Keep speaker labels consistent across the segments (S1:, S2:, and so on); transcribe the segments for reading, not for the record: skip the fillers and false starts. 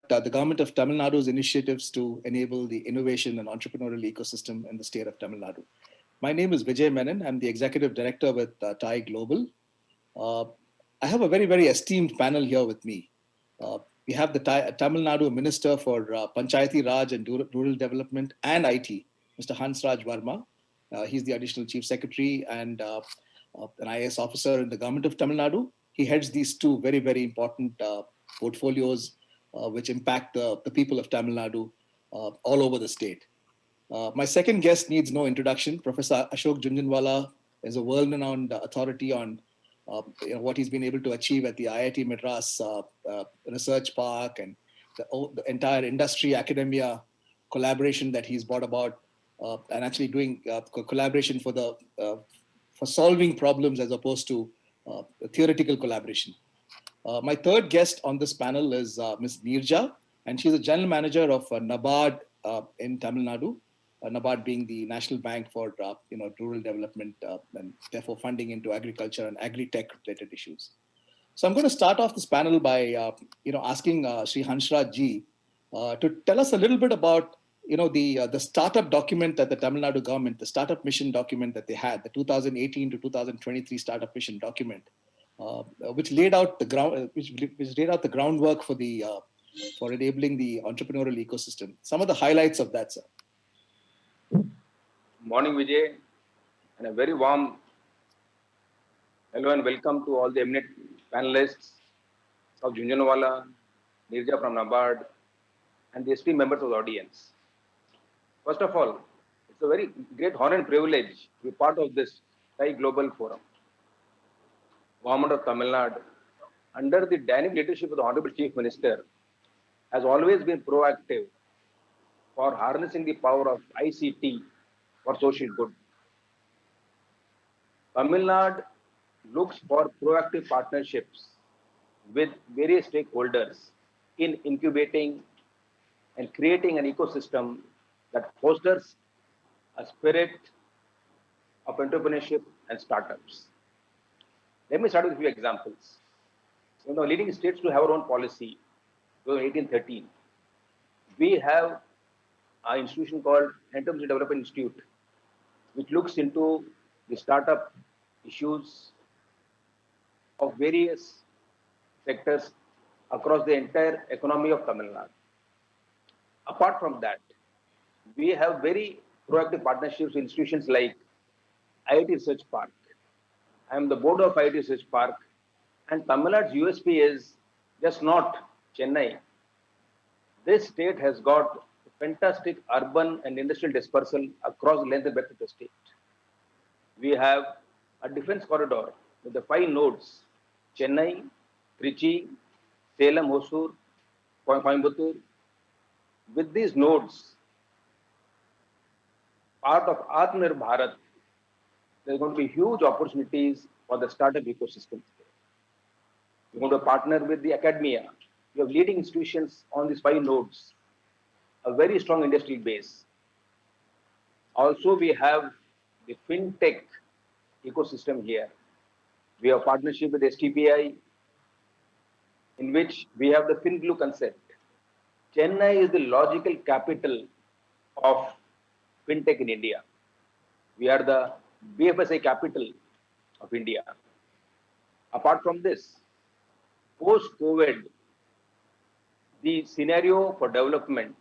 S1: the government of Tamil Nadu's initiatives to enable the innovation and entrepreneurial ecosystem in the state of Tamil Nadu. My name is Vijay Menon. I'm the executive director with TIE Global. Uh, I have a very, very esteemed panel here with me. We have the Tamil Nadu Minister for Panchayati Raj and Rural Development and IT, Mr. Hansraj Verma. He's the additional chief secretary and an IAS officer in the government of Tamil Nadu. He heads these two very, very important portfolios which impact the people of Tamil Nadu all over the state. My second guest needs no introduction. Professor Ashok Jhunjhunwala is a world-renowned authority on what he's been able to achieve at the IIT Madras Research Park and the entire industry academia collaboration that he's brought about, and actually doing collaboration for solving problems as opposed to theoretical collaboration. My third guest on this panel is Ms. Neerja, and she's a general manager of NABARD in Tamil Nadu. NABARD being the National Bank for rural development and therefore funding into agriculture and agri-tech related issues. So I'm going to start off this panel by asking Sri Hansraj ji to tell us a little bit about the startup document that the Tamil Nadu government, the startup mission document that they had, the 2018 to 2023 startup mission document, which laid out the groundwork for enabling the entrepreneurial ecosystem. Some of the highlights of that, sir.
S2: Morning, Vijay, and a very warm hello and welcome to all the eminent panelists of Jhunjhunwala, Neerja from NABARD, and the esteemed members of the audience. First of all, it's a very great honor and privilege to be part of this TIE Global Forum. Government of Tamil Nadu, under the dynamic leadership of the Honorable Chief Minister, has always been proactive for harnessing the power of ICT for social good. Tamil Nadu looks for proactive partnerships with various stakeholders in incubating and creating an ecosystem that fosters a spirit of entrepreneurship and startups. Let me start with a few examples. Leading states to have our own policy. In 1813, we have an institution called Entrepreneurship Development Institute, which looks into the startup issues of various sectors across the entire economy of Tamil Nadu. Apart from that, we have very proactive partnerships with institutions like IIT Research Park. I am the board of IIT Research Park, and Tamil Nadu's USP is just not Chennai. This state has got fantastic urban and industrial dispersal across the length and breadth of the state. We have a defense corridor with the 5 nodes: Chennai, Trichy, Salem, Hosur, Coimbatore. With these nodes, part of Atmanirbhar Bharat, there are going to be huge opportunities for the startup ecosystem. We're going to partner with the academia. We have leading institutions on these 5 nodes, a very strong industrial base. Also, we have the fintech ecosystem here. We have partnership with STPI, in which we have the FinGlue concept. Chennai is the logical capital of fintech in India. We are the BFSI capital of India. Apart from this, post-COVID, the scenario for development,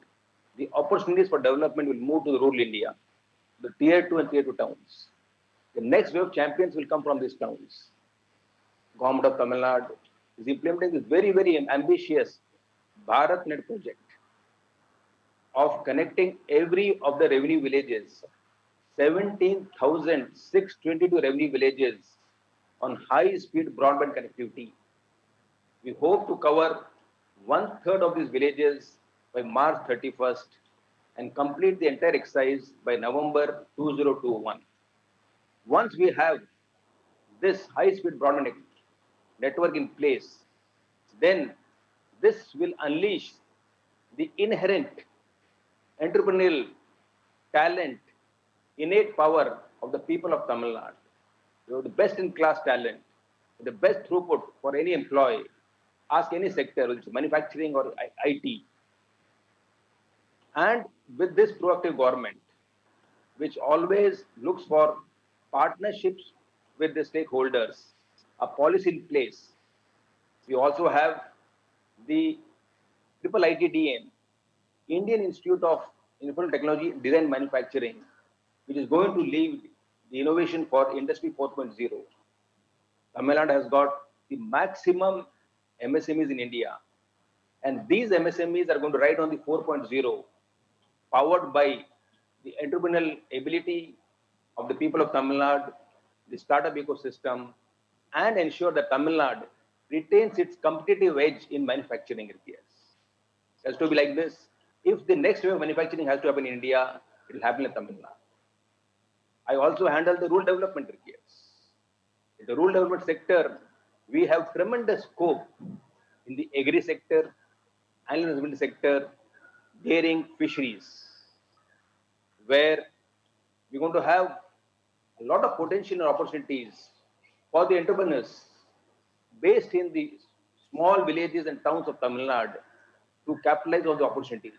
S2: the opportunities for development will move to the rural India, the tier 2 and tier 2 towns. The next wave of champions will come from these towns. Government of Tamil Nadu is implementing this very, very ambitious BharatNet project of connecting every of the revenue villages, 17,622 revenue villages on high-speed broadband connectivity. We hope to cover 1/3 of these villages by March 31st and complete the entire exercise by November 2021. Once we have this high-speed broadband network in place, then this will unleash the inherent entrepreneurial talent, innate power of the people of Tamil Nadu. You have the best-in-class talent, the best throughput for any employee. Ask any sector, whether it's manufacturing or IT. And with this proactive government, which always looks for partnerships with the stakeholders, a policy in place, we also have the triple ITDM, Indian Institute of Information Technology Design Manufacturing, which is going to lead the innovation for Industry 4.0. Tamil Nadu has got the maximum MSMEs in India, and these MSMEs are going to ride on the 4.0, powered by the entrepreneurial ability of the people of Tamil Nadu, the startup ecosystem, and ensure that Tamil Nadu retains its competitive edge in manufacturing areas. It has to be like this. If the next wave of manufacturing has to happen in India, it will happen in Tamil Nadu. I also handle the rural development areas. In the rural development sector, we have tremendous scope in the agri sector, animal husbandry sector, dairying, fisheries, where we're going to have a lot of potential and opportunities for the entrepreneurs based in the small villages and towns of Tamil Nadu to capitalize on the opportunities.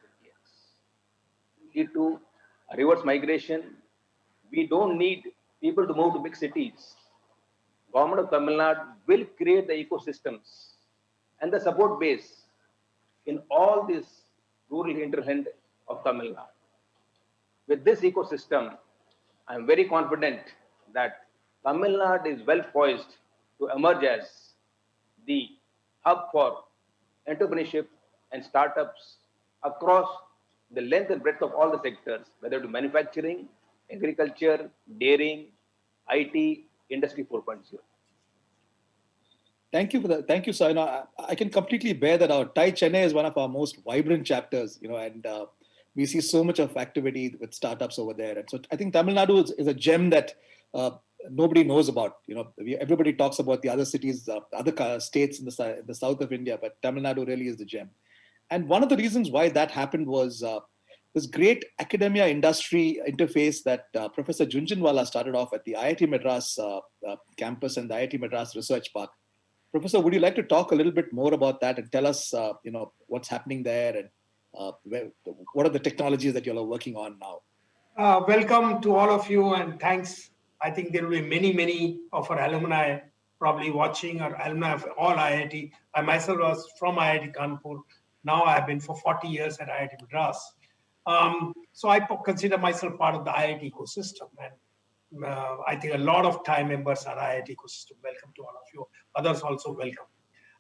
S2: Lead to a reverse migration. We don't need people to move to big cities. Government of Tamil Nadu will create the ecosystems and the support base in all this rural hinterland of Tamil Nadu. With this ecosystem, I am very confident that Tamil Nadu is well poised to emerge as the hub for entrepreneurship and startups across the length and breadth of all the sectors, whether it be manufacturing, agriculture, dairying, IT, Industry 4.0.
S1: Thank you for that. Thank you, sir. I can completely bear that out. TiE Chennai is one of our most vibrant chapters, and we see so much of activity with startups over there. And so I think Tamil Nadu is a gem that nobody knows about. Everybody talks about the other cities, other states in the south of India, but Tamil Nadu really is the gem. And one of the reasons why that happened was this great academia industry interface that Professor Jhunjhunwala started off at the IIT Madras campus and the IIT Madras Research Park. Professor, would you like to talk a little bit more about that and tell us, what's happening there and what are the technologies that you are working on now?
S3: Welcome to all of you, and thanks. I think there will be many of our alumni probably watching, or alumni of all IIT. I myself was from IIT Kanpur. Now I have been for 40 years at IIT Madras. So I consider myself part of the IIT ecosystem, and I think a lot of TiE members are IIT ecosystem. Welcome to all of you. Others also welcome.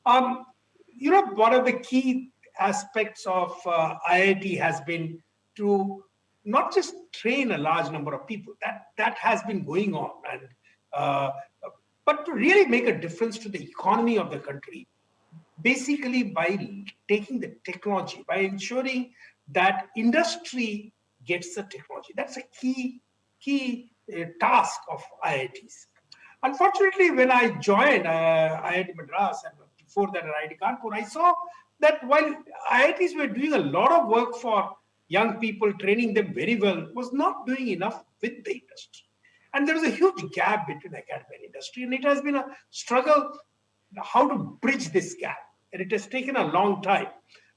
S3: One of the key aspects of IIT has been to not just train a large number of people. That has been going on, and but to really make a difference to the economy of the country, basically by taking the technology, by ensuring that industry gets the technology. That's a key task of IITs. Unfortunately, when I joined IIT Madras, and before that at IIT Kanpur, I saw that while IITs were doing a lot of work for young people, training them very well, was not doing enough with the industry. And there was a huge gap between academia and industry, and it has been a struggle how to bridge this gap. And it has taken a long time.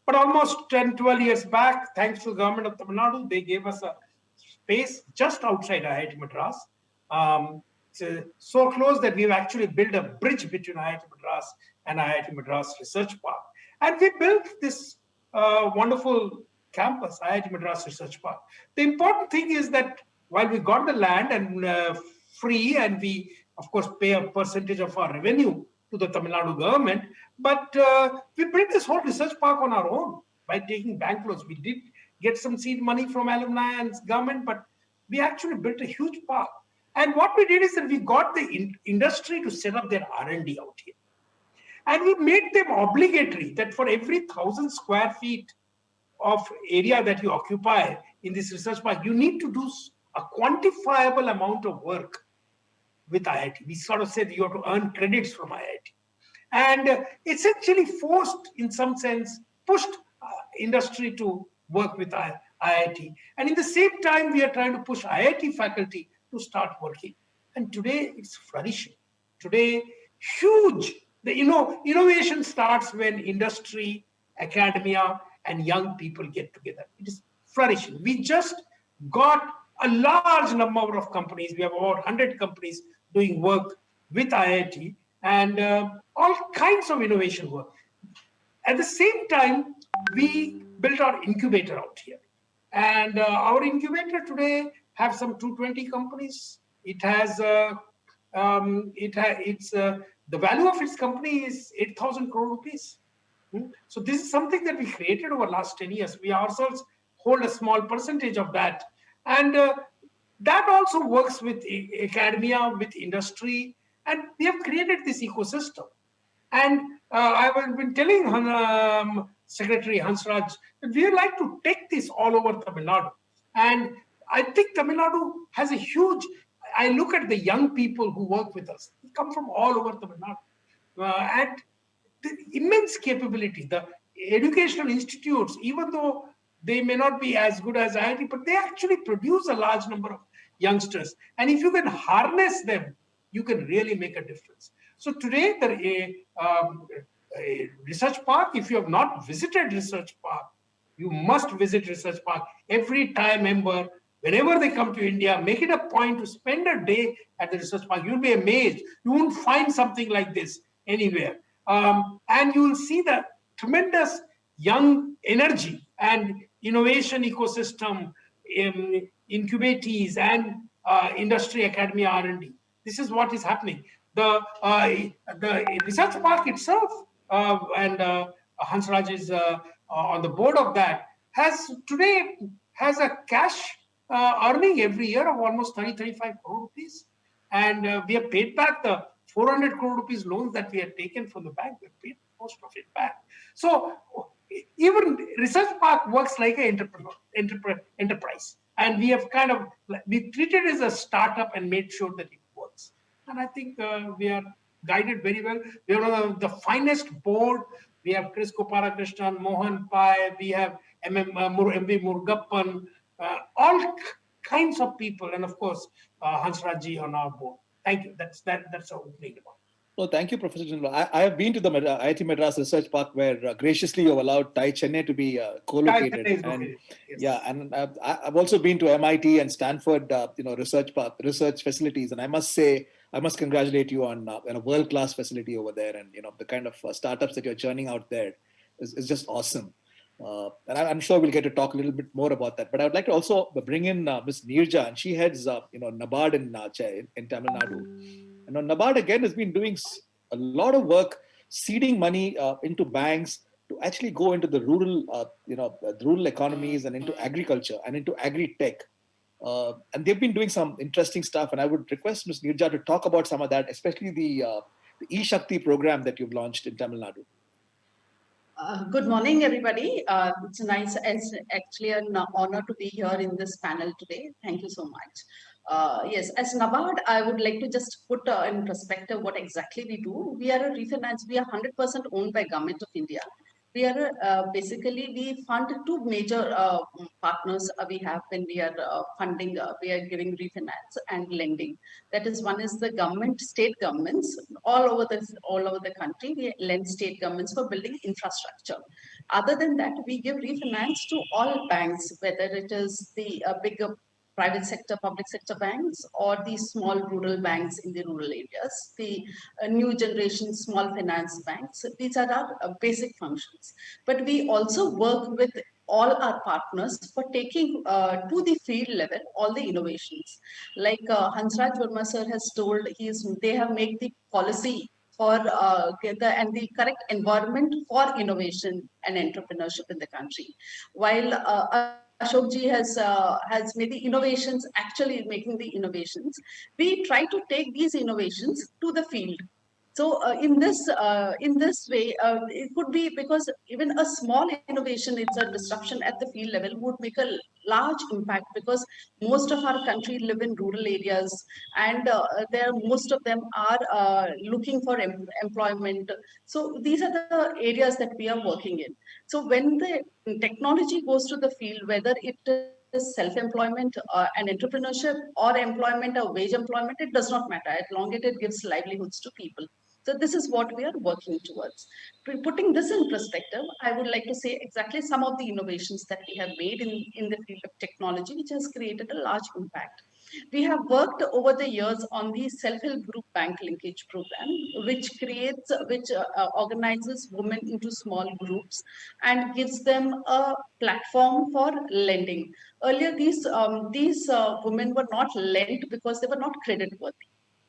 S3: But almost 10, 12 years back, thanks to the government of Tamil Nadu, they gave us a space just outside IIT Madras. So close that we've actually built a bridge between IIT Madras and IIT Madras Research Park. And we built this wonderful campus, IIT Madras Research Park. The important thing is that while we got the land and free, and we, of course, pay a percentage of our revenue to the Tamil Nadu government, but we built this whole research park on our own by taking bank loans. We did get some seed money from alumni and government, but we actually built a huge park. And what we did is that we got the industry to set up their R&D out here. And we made them obligatory that for every 1,000 square feet of area that you occupy in this research park, you need to do a quantifiable amount of work with IIT. We sort of said you have to earn credits from IIT. And essentially forced, in some sense, pushed industry to work with IIT. And in the same time, we are trying to push IIT faculty to start working. And today, it's flourishing. Today, huge. Innovation starts when industry, academia, and young people get together. It is flourishing. We just got a large number of companies. We have about 100 companies doing work with IIT and all kinds of innovation work. At the same time, we built our incubator out here. And our incubator today has some 220 companies. It has, the value of its company is 8,000 crore rupees. So this is something that we created over the last 10 years. We ourselves hold a small percentage of that. And that also works with academia, with industry, and we have created this ecosystem. And I've been telling Secretary Hansraj that we would like to take this all over Tamil Nadu. And I think Tamil Nadu has a huge, I look at the young people who work with us, they come from all over Tamil Nadu. And the immense capability, the educational institutes, even though they may not be as good as IIT, but they actually produce a large number of youngsters. And if you can harness them, you can really make a difference. So today, a research park, if you have not visited research park, you must visit research park every time member. Whenever they come to India, make it a point to spend a day at the research park. You'll be amazed. You won't find something like this anywhere. And you will see the tremendous young energy and innovation ecosystem, incubatees and industry, academia, R&D. This is what is happening. The research park itself, and Hansraj is on the board of that, has a cash earning every year of almost 35 crore rupees. And we have paid back the 400 crore rupees loans that we had taken from the bank. We paid most of it back. So even research park works like an enterprise. And we have we treated it as a startup and made sure that it works. And I think we are guided very well. We have the finest board. We have Chris Gopalakrishnan, Mohan Pai, we have M.V. Murugappan, all kinds of people, and of course, Hansraj on our board. Thank you. That's our opening remark.
S1: Well, thank you, Professor Chandra. I have been to the IIT Madras Research Park, where graciously you have allowed TiE Chennai to be co-located. And, yes. Yeah, and I've also been to MIT and Stanford, research facilities. And I must congratulate you on a world-class facility over there. And the kind of startups that you're churning out there is just awesome. And I'm sure we'll get to talk a little bit more about that. But I would like to also bring in Ms. Neerja, and she heads NABARD in Tamil Nadu. And NABARD again has been doing a lot of work seeding money into banks to actually go into the rural economies and into agriculture and into agri-tech. And they've been doing some interesting stuff. And I would request Ms. Neerja to talk about some of that, especially the eShakti program that you've launched in Tamil Nadu.
S4: Good morning, everybody. It's actually an honor to be here in this panel today. Thank you so much. Yes, as NABARD, I would like to just put in perspective what exactly we do. We are a refinance. We are 100% owned by Government of India. We are basically, we fund two major partners we have when we are funding, we are giving refinance and lending. That is, one is the government, state governments all over the country. We lend state governments for building infrastructure. Other than that, we give refinance to all banks, whether it is the bigger private sector, public sector banks, or the small rural banks in the rural areas, the new generation small finance banks. These are our basic functions. But we also work with all our partners for taking to the field level all the innovations. Like Hansraj Verma sir has told, they have made the policy for the correct environment for innovation and entrepreneurship in the country. While Ashokji has made the innovations, actually making the innovations, we try to take these innovations to the field. So in this way, it could be because even a small innovation, it's a disruption at the field level, would make a large impact, because most of our country live in rural areas, and most of them are looking for employment. So these are the areas that we are working in. So when the technology goes to the field, whether it is self-employment and entrepreneurship or employment or wage employment, it does not matter, as long as it gives livelihoods to people. So this is what we are working towards. Putting this in perspective, I would like to say exactly some of the innovations that we have made in the field of technology, which has created a large impact. We have worked over the years on the self-help group bank linkage program, which organizes women into small groups and gives them a platform for lending. Earlier, these women were not lent because they were not credit worthy.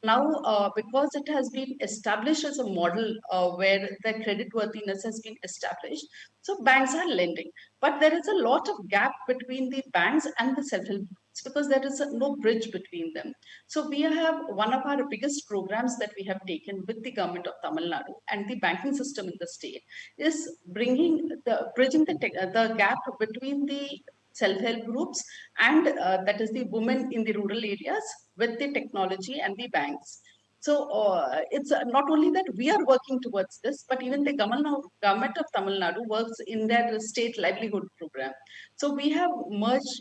S4: Now, because it has been established as a model where the credit worthiness has been established, so banks are lending. But there is a lot of gap between the banks and the self-help groups because there is no bridge between them. So we have one of our biggest programs that we have taken with the government of Tamil Nadu and the banking system in the state is bridging the gap between the self-help groups and that is the women in the rural areas with the technology and the banks. So it's not only that we are working towards this, but even the government of Tamil Nadu works in their state livelihood program. So we have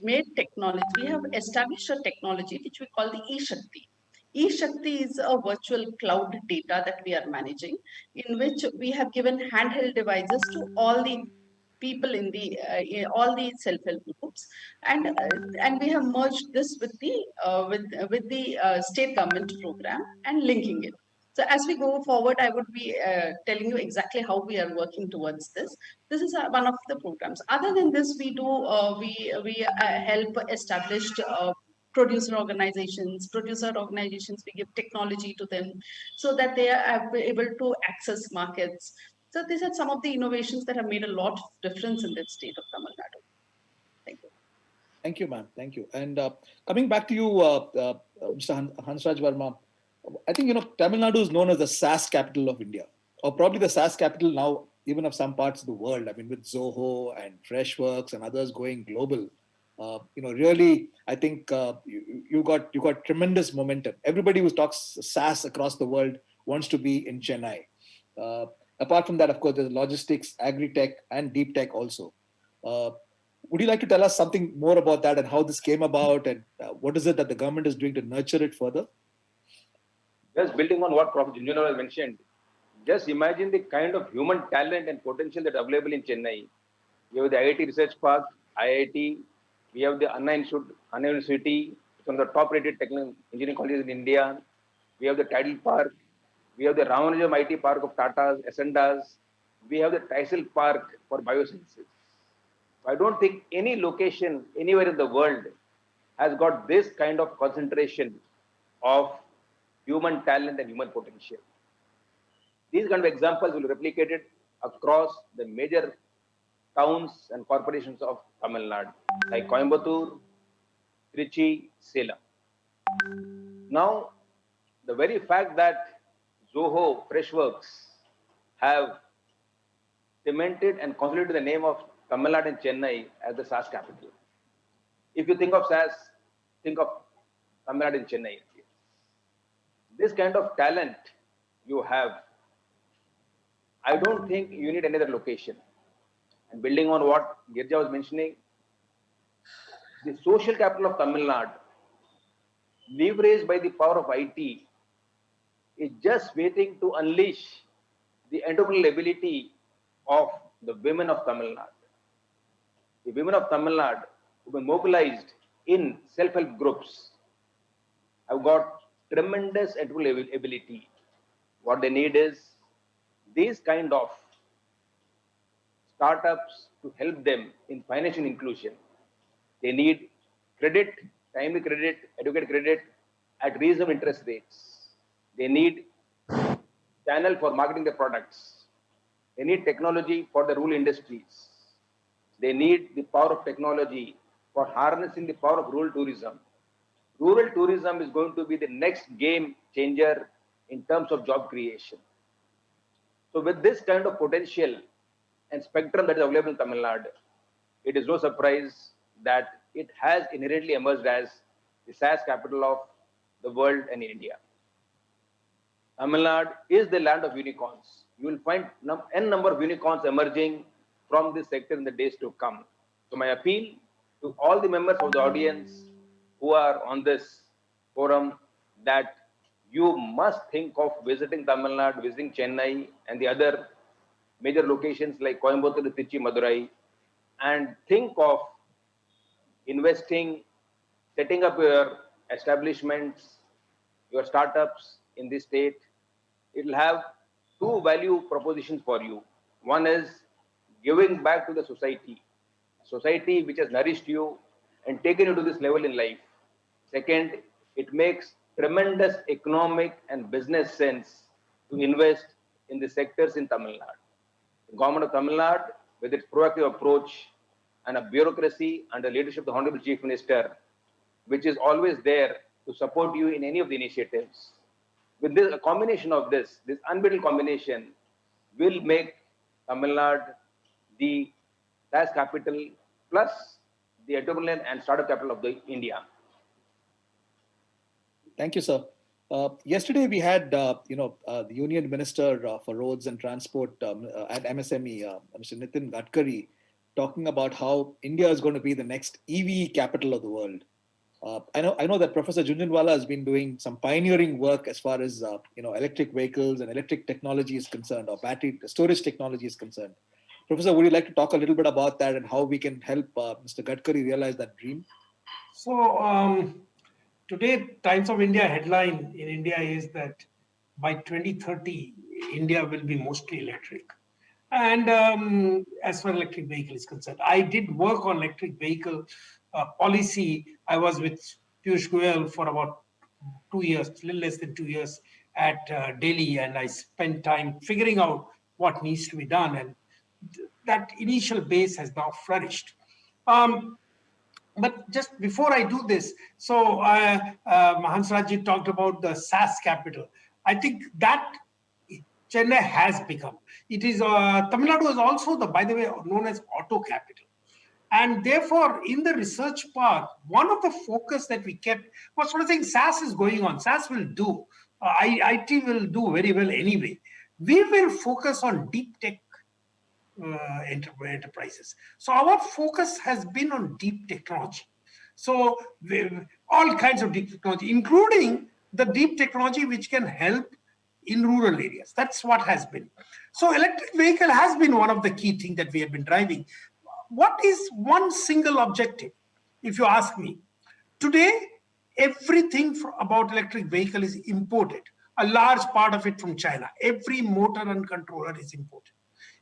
S4: made technology, we have established a technology which we call the e-Shakti. E-Shakti is a virtual cloud data that we are managing, in which we have given handheld devices to all the people in all the self-help groups, and we have merged this with the state government program and linking it. So as we go forward, I would be telling you exactly how we are working towards this. This is one of the programs. Other than this, we help established producer organizations. We give technology to them so that they are able to access markets. So these are some of the innovations that have made a lot of difference in the state of Tamil Nadu. Thank you.
S1: Thank you, ma'am. Thank you. And coming back to you, Mr. Hansraj Verma, I think, Tamil Nadu is known as the SaaS capital of India, or probably the SaaS capital now, even of some parts of the world. I mean, with Zoho and Freshworks and others going global, really, I think you got tremendous momentum. Everybody who talks SaaS across the world wants to be in Chennai. Apart from that, of course, there's logistics, agri-tech, and deep tech also. Would you like to tell us something more about that and how this came about, and what is it that the government is doing to nurture it further?
S2: Just building on what Professor Junjunravel mentioned, just imagine the kind of human talent and potential that are available in Chennai. We have the IIT Research Park, IIT, we have the Anna University, one of the top-rated technical engineering colleges in India. We have the Tidal Park, we have the Ramanujam IT Park of Tata's, Ascendas, we have the Tysel Park for biosciences. I don't think any location anywhere in the world has got this kind of concentration of human talent and human potential. These kind of examples will be replicated across the major towns and corporations of Tamil Nadu, like Coimbatore, Trichy, Salem. Now, the very fact that Zoho, Freshworks have cemented and consolidated the name of Tamil Nadu and Chennai as the SaaS capital. If you think of SaaS, think of Tamil Nadu and Chennai. This kind of talent you have, I don't think you need another location. And building on what Girja was mentioning, the social capital of Tamil Nadu, leveraged by the power of IT, is just waiting to unleash the entrepreneurial ability of the women of Tamil Nadu. The women of Tamil Nadu who have been mobilized in self-help groups have got tremendous entrepreneurial ability. What they need is these kind of startups to help them in financial inclusion. They need credit, timely credit, adequate credit at reasonable interest rates. They need channel for marketing their products. They need technology for the rural industries. They need the power of technology for harnessing the power of rural tourism. Rural tourism is going to be the next game changer in terms of job creation. So with this kind of potential and spectrum that is available in Tamil Nadu, it is no surprise that it has inherently emerged as the SaaS capital of the world and India. Tamil Nadu is the land of unicorns. You will find n number of unicorns emerging from this sector in the days to come. So my appeal to all the members of the audience who are on this forum, that you must think of visiting Tamil Nadu, visiting Chennai and the other major locations like Coimbatore, Trichy, Madurai, and think of investing, setting up your establishments, your startups in this state. It will have two value propositions for you. One is giving back to the society which has nourished you and taken you to this level in life. Second, it makes tremendous economic and business sense to invest in the sectors in Tamil Nadu. The government of Tamil Nadu, with its proactive approach and a bureaucracy under the leadership of the Honorable Chief Minister, which is always there to support you in any of the initiatives. With this, a combination of this unbeatable combination will make Tamil Nadu the tax capital plus the entrepreneurial and startup capital of the India.
S1: Thank you, sir. Yesterday we had, the Union Minister for Roads and Transport at MSME, Mr. Nitin Gadkari, talking about how India is going to be the next EV capital of the world. I know that Professor Jhunjhunwala has been doing some pioneering work as far as electric vehicles and electric technology is concerned, or battery storage technology is concerned. Professor, would you like to talk a little bit about that and how we can help Mr. Gadkari realize that dream?
S3: So today, Times of India headline in India is that by 2030, India will be mostly electric. And as far as electric vehicle is concerned, I did work on electric vehicle policy. I was with Piyush Goyal for about 2 years, a little less than 2 years at Delhi, and I spent time figuring out what needs to be done. And that initial base has now flourished. But just before I do this, so Mahansrajji talked about the SaaS capital. I think that Chennai has become. It is, Tamil Nadu is also, by the way, known as auto capital. And therefore, in the research park, one of the focus that we kept was sort of saying SaaS is going on. SaaS will do. IT will do very well anyway. We will focus on deep tech enterprises. So our focus has been on deep technology. So all kinds of deep technology, including the deep technology which can help in rural areas. That's what has been. So electric vehicle has been one of the key things that we have been driving. What is one single objective, if you ask me? Today, everything about electric vehicle is imported. A large part of it from China. Every motor and controller is imported.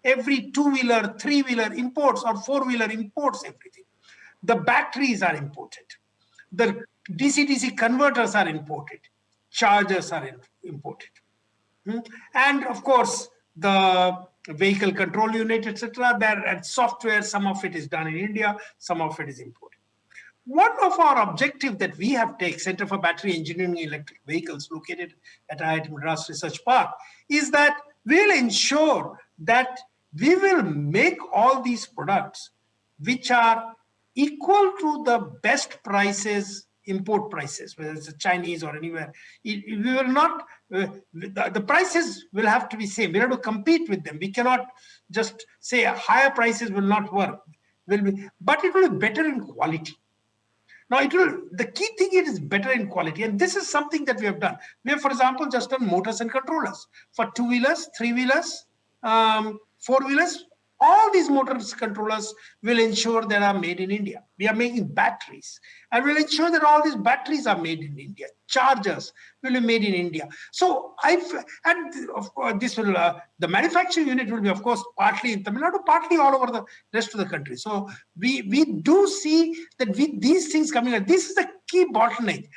S3: Every two-wheeler, three-wheeler imports or four-wheeler imports everything. The batteries are imported. The DC-DC converters are imported. Chargers are imported. And of course, the vehicle control unit, etc. And software, some of it is done in India, some of it is imported. One of our objectives that we have taken, Center for Battery Engineering and Electric Vehicles, located at IIT Madras Research Park, is that we'll ensure that we will make all these products which are equal to the best prices, import prices, whether it's Chinese or anywhere. We will not, the prices will have to be same. We have to compete with them. We cannot just say higher prices will not work, but it will be better in quality. Now, the key thing is better in quality, and this is something that we have done. We have, for example, just done motors and controllers for two-wheelers, three-wheelers, four-wheelers. All these motors controllers will ensure that are made in India. We are making batteries, and we'll ensure that all these batteries are made in India. Chargers will be made in India. So of course, this will the manufacturing unit will be, of course, partly in Tamil Nadu, partly all over the rest of the country. So we do see that these things coming up. This is the key bottleneck.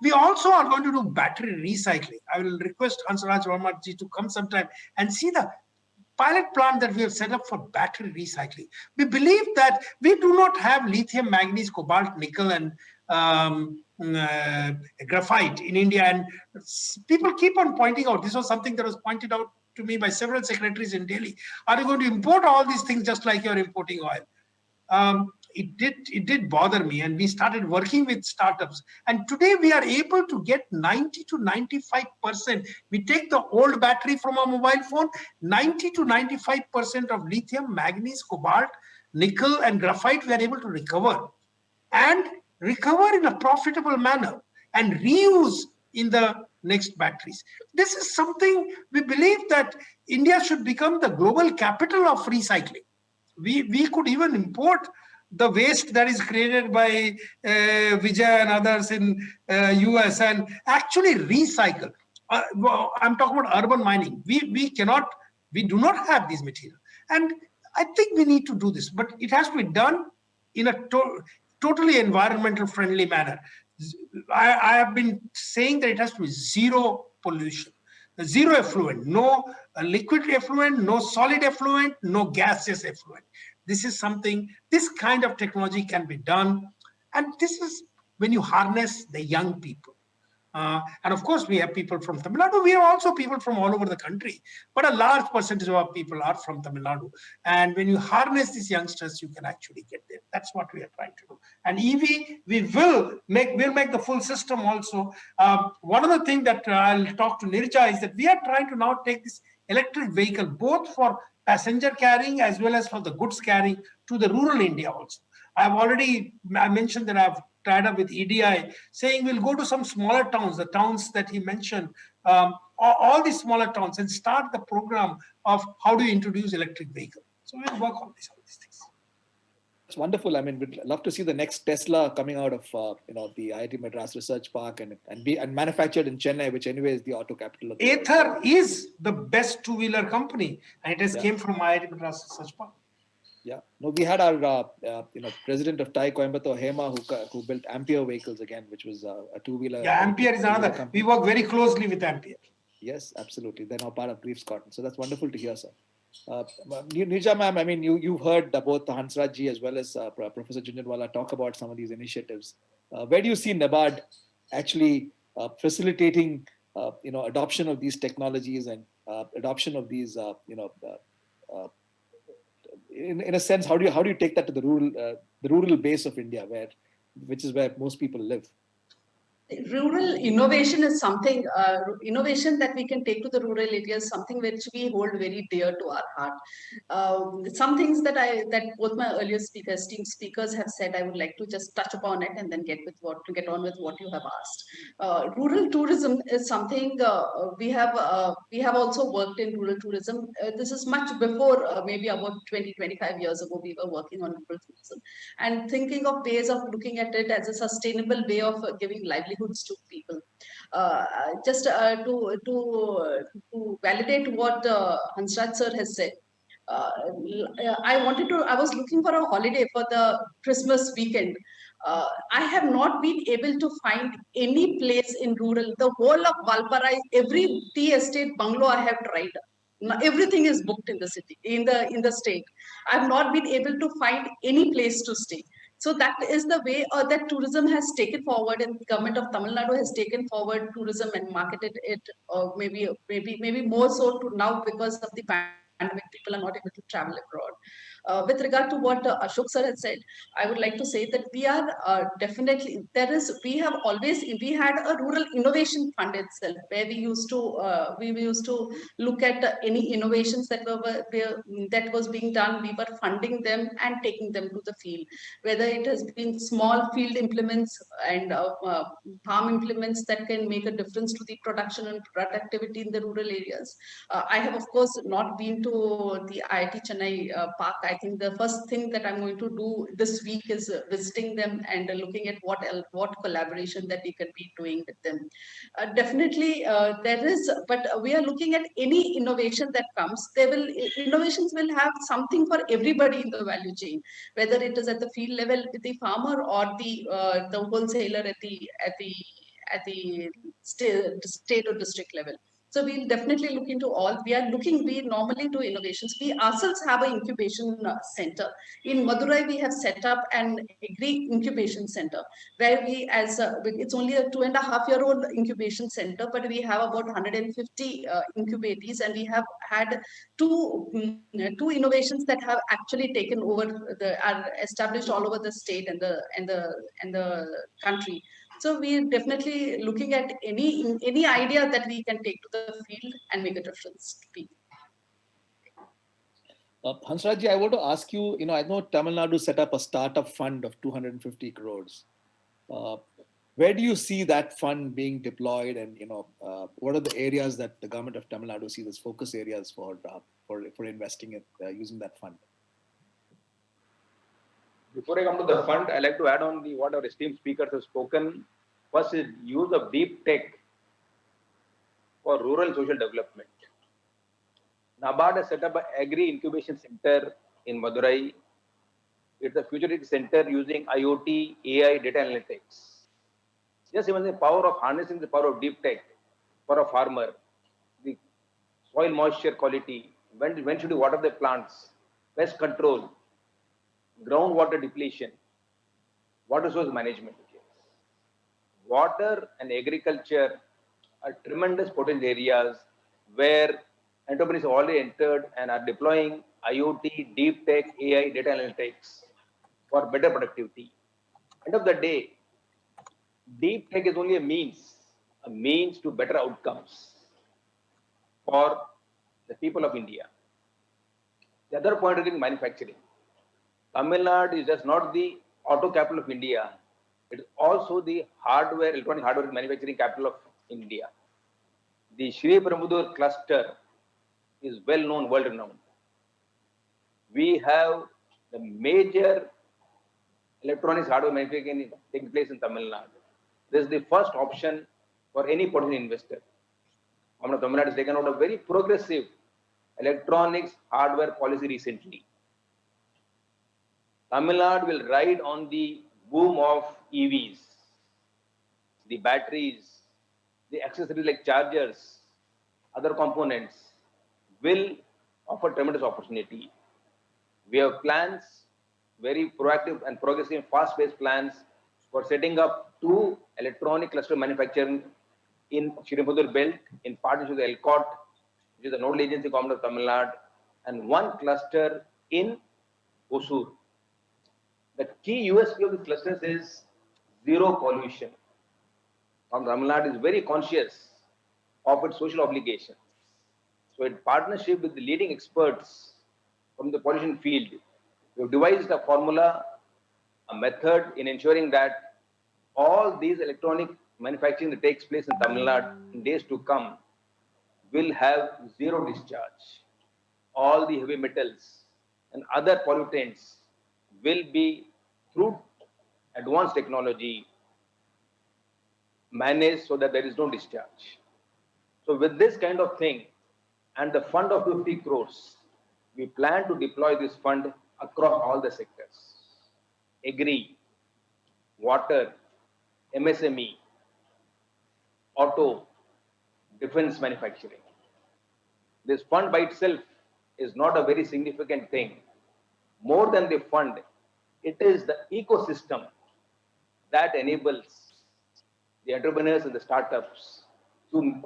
S3: We also are going to do battery recycling. I will request Hansraj Verma-ji to come sometime and see the pilot plant that we have set up for battery recycling. We believe that we do not have lithium, manganese, cobalt, nickel, and graphite in India. And people keep on pointing out, this was something that was pointed out to me by several secretaries in Delhi. Are you going to import all these things just like you're importing oil? It did bother me, and we started working with startups. And today we are able to get 90 to 95%. We take the old battery from a mobile phone, 90 to 95% of lithium, manganese, cobalt, nickel, and graphite we are able to recover. And recover in a profitable manner and reuse in the next batteries. This is something we believe that India should become the global capital of recycling. We could even import the waste that is created by Vijay and others in US and actually recycle. Well, I'm talking about urban mining. We do not have these material. And I think we need to do this, but it has to be done in a totally environmental friendly manner. I have been saying that it has to be zero pollution, zero effluent, no liquid effluent, no solid effluent, no gaseous effluent. This is something, this kind of technology can be done. And this is when you harness the young people. And of course, we have people from Tamil Nadu. We have also people from all over the country. But a large percentage of our people are from Tamil Nadu. And when you harness these youngsters, you can actually get there. That's what we are trying to do. And EV, we'll make the full system also. One of the things that I'll talk to Nirja is that we are trying to now take this electric vehicle, both for passenger carrying as well as for the goods carrying to the rural India also. I mentioned that I've tied up with EDI, saying we'll go to some smaller towns, the towns that he mentioned, all these smaller towns, and start the program of how do you introduce electric vehicle. So we'll work on all these things.
S1: It's wonderful. I mean, we'd love to see the next Tesla coming out of the IIT Madras Research Park and manufactured in Chennai, which anyway is the auto capital of the world.
S3: Ather is the best two-wheeler company, and it has came from IIT Madras Research Park.
S1: Yeah, no, we had our president of TiE Coimbatore, Hema, who built Ampere vehicles again, which was a two-wheeler.
S3: Yeah, Ampere is another. Company. We work very closely with Ampere.
S1: Yes, absolutely. They're now part of Grief Scotland. So that's wonderful to hear, sir. Nirja ma'am, I mean, you've heard both Hansraj ji as well as Professor Jhunjhunwala talk about some of these initiatives. Where do you see NABARD actually facilitating, adoption of these technologies and adoption of these, in a sense, how do you take that to the rural base of India, which is where most people live?
S4: Rural innovation is something, innovation that we can take to the rural areas, something which we hold very dear to our heart. Some things that both my earlier esteemed speakers have said, I would like to just touch upon it and then get on with what you have asked. Rural tourism is something we have also worked in rural tourism. This is much before, maybe about 20-25 years ago, we were working on rural tourism and thinking of ways of looking at it as a sustainable way of giving livelihoods to people. Just to validate what Hansraj sir has said, I was looking for a holiday for the Christmas weekend. I have not been able to find any place in rural, the whole of Valparai, every tea estate bungalow I have tried. Everything is booked in the city, in the state. I've not been able to find any place to stay. So that is the way that tourism has taken forward, and the government of Tamil Nadu has taken forward tourism and marketed it, maybe more so to now because of the pandemic, people are not able to travel abroad. With regard to what Ashok sir has said, I would like to say that we are definitely, we had a rural innovation fund itself, where we used to look at any innovations that was being done. We were funding them and taking them to the field, whether it has been small field implements and farm implements that can make a difference to the production and productivity in the rural areas. I have, of course, not been to the IIT Chennai park. I think the first thing that I'm going to do this week is visiting them and looking at what collaboration that we can be doing with them. Definitely, there is, but we are looking at any innovation that comes. Innovations will have something for everybody in the value chain, whether it is at the field level with the farmer or the wholesaler at the state or district level. So we'll definitely look into all. We normally do innovations. We ourselves have an incubation center. In Madurai, we have set up an agri incubation center where it's only a 2.5-year-old incubation center, but we have about 150 incubatees, and we have had two innovations that have actually taken over, are established all over the state and the country. So we're definitely looking at any idea that we can take to the field and make a difference to people.
S1: Hansraj, I want to ask you, I know Tamil Nadu set up a startup fund of 250 crores. Where do you see that fund being deployed, and what are the areas that the government of Tamil Nadu sees as focus areas for investing in using that fund?
S2: Before I come to the fund, I like to add on what our esteemed speakers have spoken. First is use of deep tech for rural and social development. NABARD has set up an agri incubation center in Madurai. It's a futuristic center using IoT, AI, data analytics. Just even the power of harnessing the power of deep tech for a farmer, the soil moisture quality, when should you water the plants, pest control, groundwater depletion, water source management. Water and agriculture are tremendous potential areas where entrepreneurs have already entered and are deploying IoT, deep tech, AI, data analytics for better productivity. End of the day, deep tech is only a means to better outcomes for the people of India. The other point regarding manufacturing. Tamil Nadu is just not the auto capital of India, it is also the electronic hardware manufacturing capital of India. The Sri Perumbudur cluster is well known, world renowned. We have the major electronics hardware manufacturing taking place in Tamil Nadu. This is the first option for any potential investor. Tamil Nadu has taken out a very progressive electronics hardware policy recently. Tamil Nadu will ride on the boom of EVs, the batteries, the accessories like chargers, other components will offer tremendous opportunity. We have plans, very proactive and progressive, fast-paced plans for setting up 2 electronic cluster manufacturing in Shrimudur belt in partnership with ELCOT, which is the nodal agency government of Tamil Nadu, and 1 cluster in Hosur. The key USP of these clusters is zero pollution. Tamil Nadu is very conscious of its social obligations. So in partnership with the leading experts from the pollution field, we have devised a formula, a method in ensuring that all these electronic manufacturing that takes place in Tamil Nadu in days to come will have zero discharge. All the heavy metals and other pollutants will be, through advanced technology, managed so that there is no discharge. So with this kind of thing and the fund of 50 crores, we plan to deploy this fund across all the sectors: agri, water, MSME, auto, defense manufacturing. This fund by itself is not a very significant thing. More than the fund, it is the ecosystem that enables the entrepreneurs and the startups to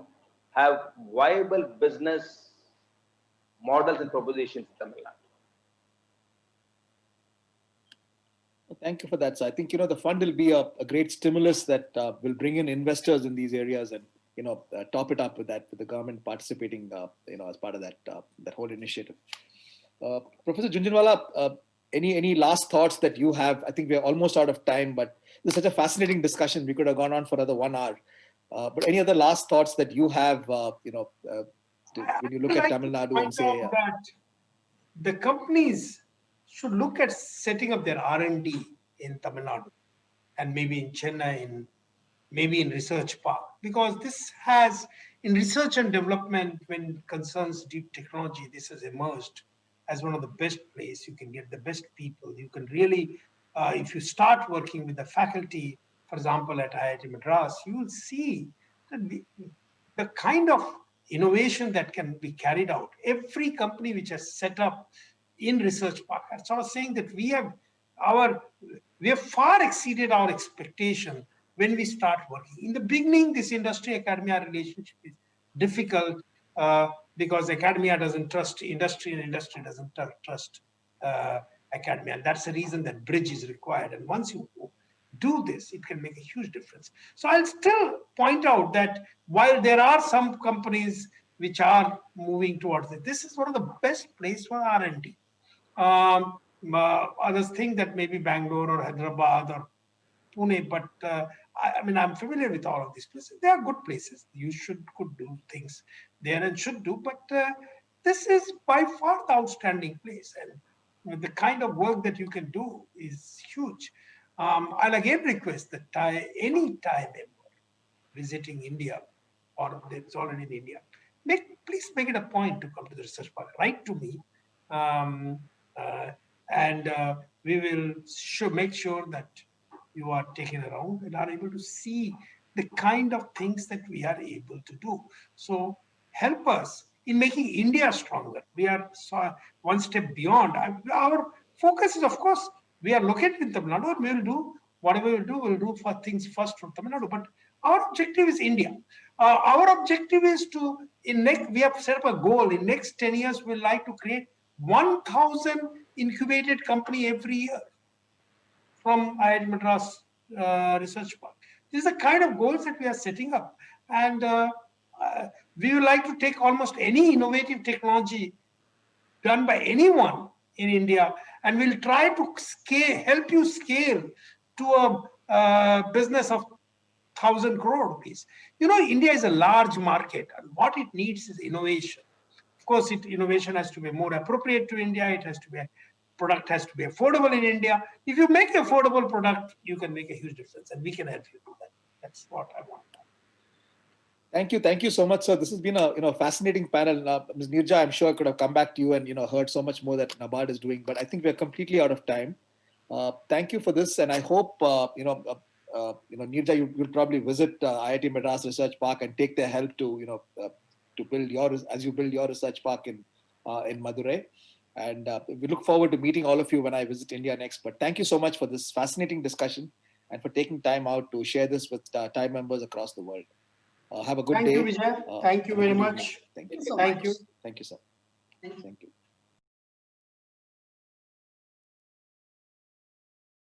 S2: have viable business models and propositions in Tamil Nadu.
S1: Thank you for that. So I think the fund will be a great stimulus that will bring in investors in these areas, and top it up with the government participating as part of that whole initiative. Professor Jhunjhunwala, any last thoughts that you have? I think we're almost out of time, but it's such a fascinating discussion. We could have gone on for another 1 hour. But any other last thoughts that you have? When you look at Tamil Nadu and say
S3: that the companies should look at setting up their R&D in Tamil Nadu, and maybe in Chennai, maybe in Research Park, because this has, in research and development, when it concerns deep technology, this has emerged as one of the best places. You can get the best people. You can really, if you start working with the faculty, for example, at IIT Madras, you will see that the kind of innovation that can be carried out. Every company which has set up in Research Park, I'm sort of saying that we have far exceeded our expectation when we start working. In the beginning, this industry-academia relationship is difficult because academia doesn't trust industry and industry doesn't trust academia. And that's the reason that bridge is required. And once you do this, it can make a huge difference. So I'll still point out that while there are some companies which are moving towards it, this is one of the best places for R&D. Others think that maybe Bangalore or Hyderabad or Pune, but I mean, I'm familiar with all of these places. They are good places. You could do things there and should do, but this is by far the outstanding place. And the kind of work that you can do is huge. I'll again request that any Thai member visiting India or that's already in India, please make it a point to come to the research park. Write to me, um, uh, and we will make sure that you are taken around and are able to see the kind of things that we are able to do. So help us in making India stronger. We are one step beyond. Our focus is, of course, we are located in Tamil Nadu. We will do whatever we'll do for things first from Tamil Nadu. But our objective is India. Our objective is to, we have set up a goal. In next 10 years, we'd like to create 1,000 incubated company every year from IIT Madras Research Park. These are the kind of goals that we are setting up. And we would like to take almost any innovative technology done by anyone in India, and we'll try to help you scale to a business of 1,000 crore rupees. You know, India is a large market, and what it needs is innovation. Of course, innovation has to be more appropriate to India. It has to be product has to be affordable in India. If you make an affordable product, you can make a huge difference, and we can help you do that. That's what I want.
S1: Thank you so much, sir. This has been a fascinating panel. Ms. Nirja, I'm sure I could have come back to you and heard so much more that NABARD is doing, but I think we're completely out of time. Thank you for this, and I hope Nirja, you'll probably visit IIT Madras Research Park and take their help to to build as you build your research park in Madurai. And we look forward to meeting all of you when I visit India next. But thank you so much for this fascinating discussion and for taking time out to share this with Thai members across the world. Have a good day.
S3: Thank you, Vijay. Thank you very much.
S1: Thank you.
S4: So
S3: Thank
S4: much.
S3: you.
S1: Thank you, sir.
S4: Thank you.
S1: Thank you.